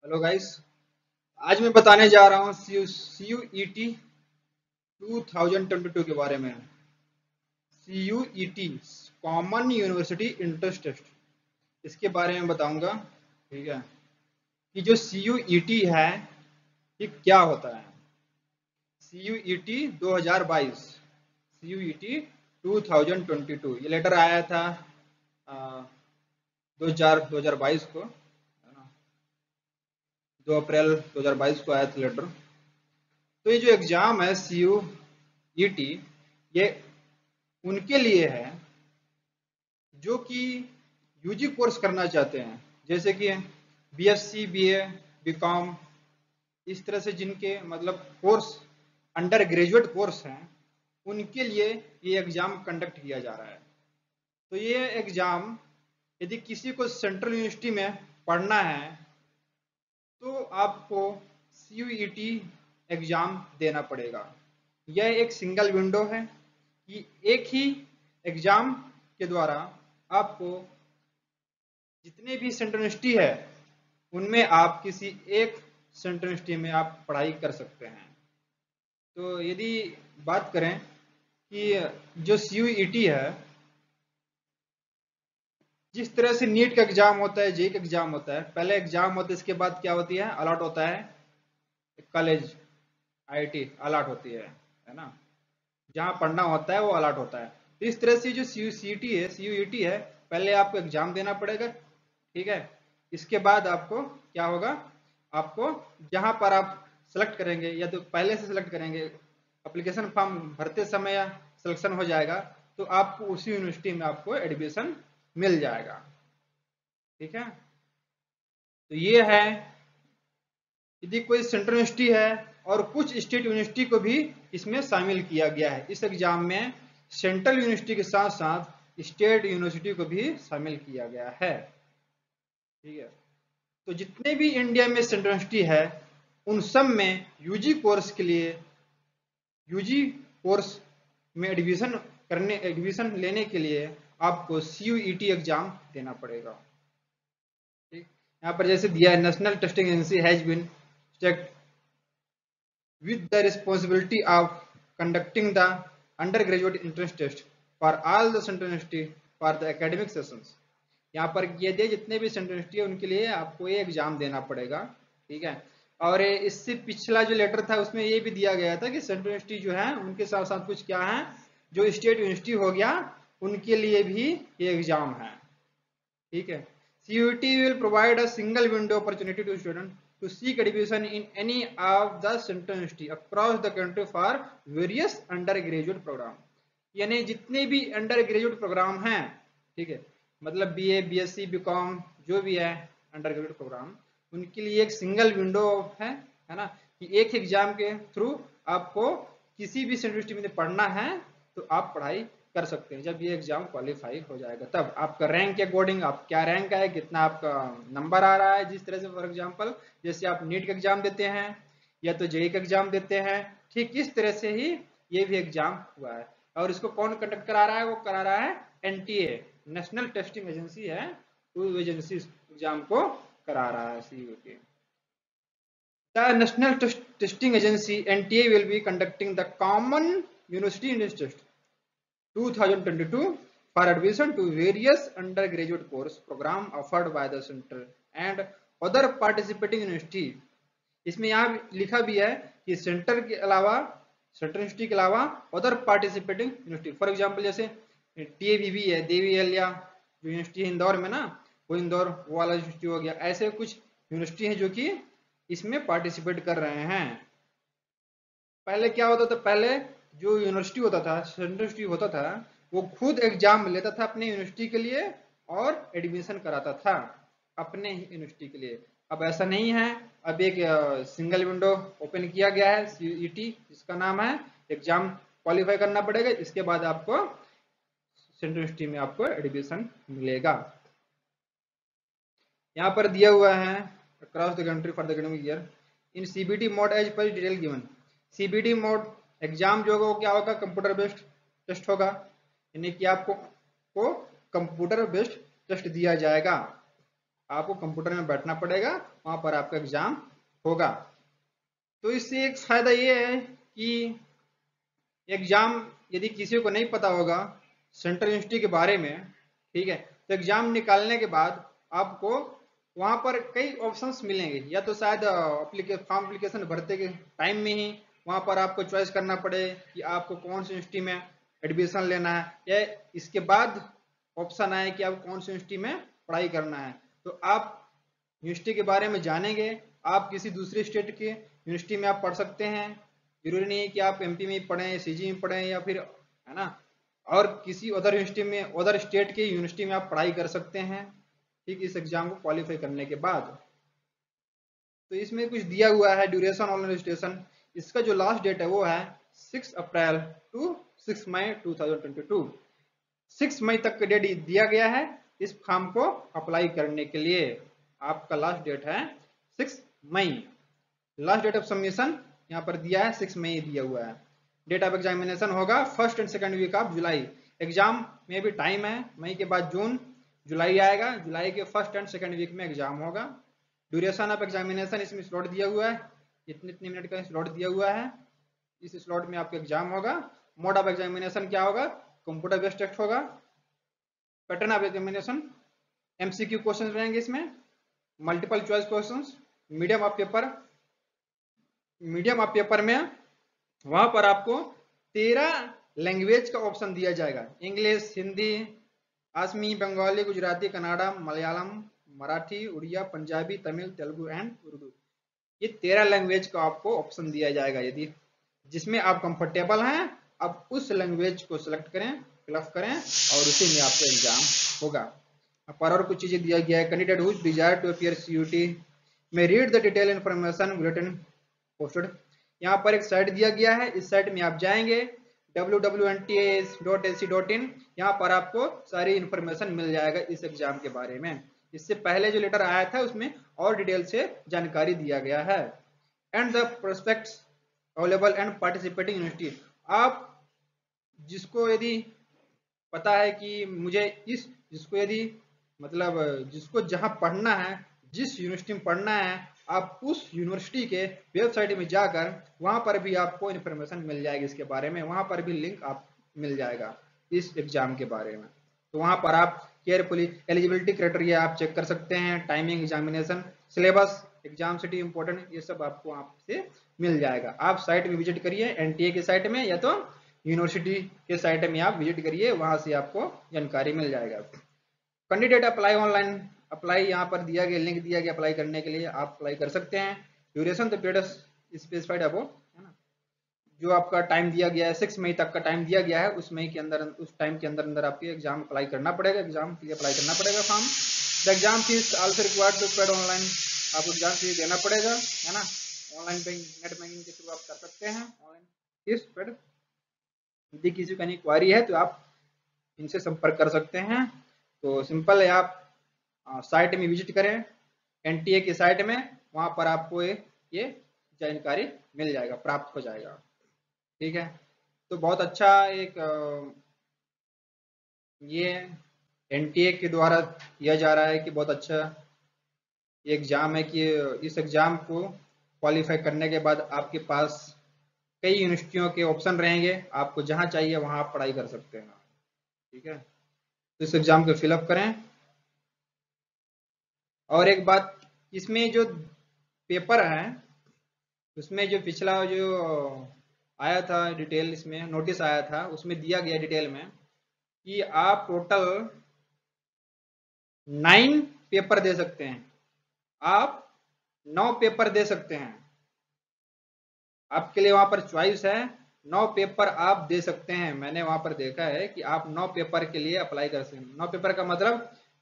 Hello guys. आज मैं बताने जा रहा हूँ CUET 2022 के बारे में। CUET common university entrance test, इसके बारे में बताऊंगा। ठीक है, कि जो CUET है ये क्या होता है। CUET 2022, CUET 2022 ये लेटर आया था 2022 को, है ना। 2 अप्रैल 2022 को आया था लेटर। तो ये जो एग्जाम है CUET, ये उनके लिए है जो कि यूजी कोर्स करना चाहते हैं, जैसे कि BSc BA BCom, इस तरह से जिनके मतलब कोर्स अंडर ग्रेजुएट कोर्स हैं, उनके लिए ये एग्जाम कंडक्ट किया जा रहा है। तो ये एग्जाम यदि किसी को सेंट्रल यूनिवर्सिटी में पढ़ना है तो आपको CUET एग्जाम देना पड़ेगा। यह एक सिंगल विंडो है कि एक ही एग्जाम के द्वारा आपको जितने भी सेंट्रल यूनिवर्सिटी है उनमें आप किसी एक सेंट्रल यूनिवर्सिटी में आप पढ़ाई कर सकते हैं। तो यदि बात करें कि जो CUET है, जिस तरह से नीट का एग्जाम होता है, जेईई का एग्जाम होता है, पहले एग्जाम होता है, इसके बाद क्या होती है, अलॉट होता है, कॉलेज IIT अलॉट होती है ना। जहाँ पढ़ना होता है वो अलॉट होता है। तो इस तरह से जो CUET है, पहले आपको एग्जाम देना पड़ेगा। ठीक है, इसके बाद आपको क्या होगा, आपको जहाँ पर आप सेलेक्ट करेंगे, या तो पहले से सेलेक्ट करेंगे, एप्लीकेशन फॉर्म भरते समय या सिलेक्शन हो जाएगा तो आपको उसी यूनिवर्सिटी में आपको एडमिशन मिल जाएगा। ठीक है, तो ये है, यदि कोई सेंट्रल यूनिवर्सिटी है और कुछ स्टेट यूनिवर्सिटी को भी इसमें शामिल किया गया है। इस एग्जाम में सेंट्रल यूनिवर्सिटी के साथ साथ स्टेट यूनिवर्सिटी को भी शामिल किया गया है। ठीक है, तो जितने भी इंडिया में सेंट्रल यूनिवर्सिटी है उन सब में यूजी कोर्स के लिए, यूजी कोर्स में एडमिशन लेने के लिए आपको CUET एग्जाम देना पड़ेगा। ठीक, यहाँ पर जैसे दिया है, national testing agency has been stacked with the responsibility of conducting the undergraduate entrance test for all the central university for the academic sessions। यहाँ पर ये दे, जितने भी सेंट्रल यूनिवर्सिटी है उनके लिए आपको ये एग्जाम देना पड़ेगा। ठीक है, और इससे पिछला जो लेटर था उसमें ये भी दिया गया था कि सेंट्रल यूनिवर्सिटी जो है उनके साथ साथ कुछ क्या है, जो स्टेट यूनिवर्सिटी हो गया उनके लिए भी ये एग्जाम है। ठीक है, CUET will provide a single window opportunity to students to seek admission in any of the central university across the country for various undergraduate program। यानी जितने भी अंडर ग्रेजुएट प्रोग्राम हैं, ठीक है, मतलब BA BSc BCom जो भी है अंडर ग्रेजुएट प्रोग्राम, उनके लिए एक सिंगल विंडो है ना, कि एक एग्जाम के थ्रू आपको किसी भी यूनिवर्सिटी में पढ़ना है तो आप पढ़ाई कर सकते हैं। जब ये एग्जाम क्वालिफाई हो जाएगा तब आपका रैंक के अकॉर्डिंग, आप क्या रैंक है, कितना आपका नंबर आ रहा है, जिस तरह से फॉर एग्जांपल जैसे आप नीट का एग्जाम देते हैं या तो जेईई का एग्जाम देते हैं, ठीक इस तरह से ही ये भी एग्जाम हुआ है। और इसको कौन कंडक्ट करा रहा है, वो करा रहा है NTA, नेशनल टेस्टिंग एजेंसी है, वो एजेंसी एग्जाम को करा रहा है CUET। The National Testing Agency NTA will be conducting the Common University Entrance Test 2022 for admission to various undergraduate course program offered by the center and other participating university। इसमें यहाँ लिखा भी है कि सेंटर के अलावा, सेंट्रल यूनिवर्सिटी के अलावा other participating university, for example जैसे TABB है, देवीएल, या जो यूनिवर्सिटी है इंदौर में ना, वो इंदौर वो वाला यूनिवर्सिटी हो गया। ऐसे कुछ यूनिवर्सिटी है जो कि इसमें पार्टिसिपेट कर रहे हैं। पहले क्या होता था, पहले जो यूनिवर्सिटी होता था, सेंट्रल यूनिवर्सिटी होता था, वो खुद एग्जाम लेता था अपने यूनिवर्सिटी के लिए और एडमिशन कराता था अपने ही यूनिवर्सिटी के लिए। अब ऐसा नहीं है, अब एक सिंगल विंडो ओपन किया गया है CUET, जिसका नाम है एग्जाम क्वालिफाई करना पड़ेगा, इसके बाद आपको सेंट्रल यूनिवर्सिटी में आपको एडमिशन मिलेगा। यहाँ पर दिया हुआ है across the country for the academic year in CBT mode as per detail given. CBT mode exam जो होगा वो क्या होगा, कंप्यूटर बेस्ड टेस्ट होगा, यानी कि आपको कंप्यूटर बेस्ड टेस्ट दिया जाएगा। आपको कंप्यूटर में बैठना पड़ेगा, वहां पर आपका एग्जाम होगा। तो इससे एक फायदा ये है कि एग्जाम यदि किसी को नहीं पता होगा सेंट्रल यूनिवर्सिटी के बारे में, ठीक है, तो एग्जाम निकालने के बाद आपको वहां पर कई ऑप्शंस मिलेंगे। या तो शायद फॉर्म एप्लीकेशन भरते के टाइम में ही वहां पर आपको चॉइस करना पड़े कि आपको कौन सी यूनिवर्सिटी में एडमिशन लेना है, या इसके बाद ऑप्शन आए कि आपको कौन सी यूनिवर्सिटी में पढ़ाई करना है। तो आप यूनिवर्सिटी के बारे में जानेंगे, आप किसी दूसरे स्टेट के यूनिवर्सिटी में आप पढ़ सकते हैं। जरूरी नहीं है कि आप एमपी में पढ़ें, सीजी में पढ़ें, या फिर है ना और किसी अदर यूनिवर्सिटी में, अदर स्टेट के यूनिवर्सिटी में आप पढ़ाई कर सकते हैं, ठीक, इस एग्जाम को क्वालिफाई करने के बाद। तो इसमें कुछ दिया हुआ है ड्यूरेशन ऑनलाइन रजिस्ट्रेशन। इसका जो लास्ट डेट है वो है 6 अप्रैल टू 6 मई 2022। 6 मई तक का डेट दिया गया है इस फॉर्म को अप्लाई करने के लिए। आपका लास्ट डेट है 6 मई। लास्ट डेट ऑफ सबमिशन यहाँ पर दिया है 6 मई दिया हुआ है। डेट ऑफ एग्जामिनेशन होगा first and second week of July. Exam में भी टाइम है, मई के बाद जून, जुलाई आएगा, जुलाई के फर्स्ट एंड सेकंड वीक में एग्जाम होगा। ड्यूरेशन ऑफ एग्जामिनेशन इसमें स्लॉट दिया हुआ है, इतने इतने मिनट का स्लॉट दिया हुआ है, इस स्लॉट में आपका एग्जाम होगा। मोड ऑफ एग्जामिनेशन क्या होगा, कंप्यूटर बेस्ड टेस्ट होगा। Pattern of examination MCQ question रहेंगे इसमें, multiple choice questions. Medium of paper में वहां पर आपको 13 लैंग्वेज का ऑप्शन दिया जाएगा, इंग्लिश, हिंदी, असमी, बंगाली, गुजराती, कन्नड़ा, मलयालम, मराठी, उड़िया, पंजाबी, तमिल, तेलुगु एंड उर्दू। ये 13 लैंग्वेज का आपको ऑप्शन दिया जाएगा। यदि जिसमें आप कंफर्टेबल हैं, आप उस लैंग्वेज को सिलेक्ट करें, फिलअप करें और उसी में आपका एग्जाम होगा। पर और कुछ चीजें दिया गया है, candidate who desire to appear CUT में read the detail information bulletin posted. यहाँ पर एक साइट दिया गया है, इस साइट में आप जाएंगे www.ntas.ac.in। यहाँ पर आपको सारी इंफॉर्मेशन मिल जाएगा इस एग्जाम के बारे में। इससे पहले जो लेटर आया था उसमें और डिटेल से जानकारी दिया गया है। And the prospects available and participating university. आप जिसको यदि पता है कि मुझे जिसको यदि मतलब जिसको जहां पढ़ना है, जिस यूनिवर्सिटी में पढ़ना है, आप उस यूनिवर्सिटी के वेबसाइट में जाकर वहां पर भी आपको इन्फॉर्मेशन मिल जाएगी इसके बारे में, वहां पर भी लिंक आप मिल जाएगा इस एग्जाम के बारे में। तो वहां पर आप केयरफुली एलिजिबिलिटी क्राइटेरिया आप चेक कर सकते हैं, timing, examination, syllabus, exam city important, ये सब आपको आपसे मिल जाएगा। आप साइट में विजिट करिए, एनटीए की साइट में या तो यूनिवर्सिटी के साइट में आप विजिट करिए, वहां से आपको जानकारी मिल जाएगा। कैंडिडेट अप्लाई ऑनलाइन, अप्लाई यहाँ पर दिया गया, लिंक दिया गया अप्लाई करने के लिए, आप अप्लाई कर सकते हैं। ड्यूरेशन तो पीरियड स्पेसिफाइड है वो, है ना, जो आपका टाइम दिया गया है 6 मई तक का टाइम दिया गया है, उस मई के अंदर, उस टाइम के अंदर अंदर आपके एग्जाम अप्लाई करना पड़ेगा, एग्जाम के लिए अप्लाई करना पड़ेगा form. The exam fee also required to paid online. आपको एग्जाम फीस देना पड़ेगा, है ना, ऑनलाइन नेट बैंकिंग के थ्रू आप कर सकते हैं ऑनलाइन फीस पेड। यदि किसी का इंक्वायरी है तो आप इनसे संपर्क कर सकते हैं। तो सिंपल है, आप साइट में विजिट करें, एनटीए की साइट में, वहां पर आपको ये जानकारी मिल जाएगा, प्राप्त हो जाएगा। ठीक है, तो बहुत अच्छा एक ये एनटीए के द्वारा किया जा रहा है कि बहुत अच्छा एग्जाम है कि इस एग्जाम को क्वालिफाई करने के बाद आपके पास कई यूनिवर्सिटियों के ऑप्शन रहेंगे, आपको जहां चाहिए वहां आप पढ़ाई कर सकते हैं। ठीक है, तो इस एग्जाम को फिलअप करें। और एक बात, इसमें जो पेपर है उसमें जो पिछला जो आया था डिटेल, इसमें नोटिस आया था, उसमें दिया गया डिटेल में कि आप टोटल 9 पेपर दे सकते हैं, आप 9 पेपर दे सकते हैं। आपके लिए वहां पर चॉइस है, 9 पेपर आप दे सकते हैं। मैंने वहां पर देखा है कि आप 9 पेपर के लिए अप्लाई कर सकते हैं। 9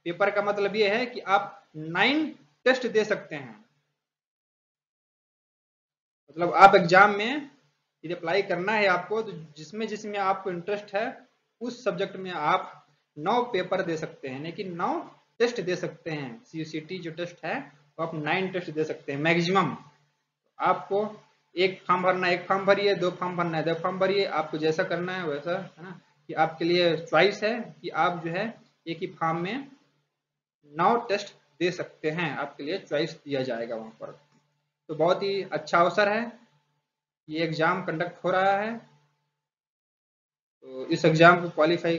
पेपर का मतलब ये है कि आप 9 टेस्ट दे सकते हैं। मतलब आप एग्जाम में यदि अप्लाई करना है आपको, तो जिसमें जिसमें आपको इंटरेस्ट है उस सब्जेक्ट में आप 9 पेपर दे सकते हैं, लेकिन 9 टेस्ट दे सकते हैं। सीयूसीटी जो टेस्ट है वो आप 9 टेस्ट दे सकते हैं मैक्सिमम। आपको एक फॉर्म भरना है, एक फॉर्म भरिए, 2 फॉर्म भरना है, 2 फॉर्म भरिए, आपको जैसा करना है वैसा, है ना, कि आपके लिए चॉइस है कि आप जो है एक ही फॉर्म में 9 टेस्ट दे सकते हैं, आपके लिए चॉइस दिया जाएगा वहाँ पर। तो बहुत ही अच्छा अवसर है, ये एग्ज़ाम कंडक्ट हो रहा है। तो इस एग्ज़ाम को क्वालिफाई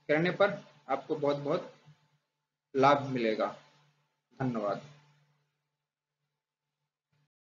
करने पर आपको बहुत बहुत लाभ मिलेगा। धन्यवाद।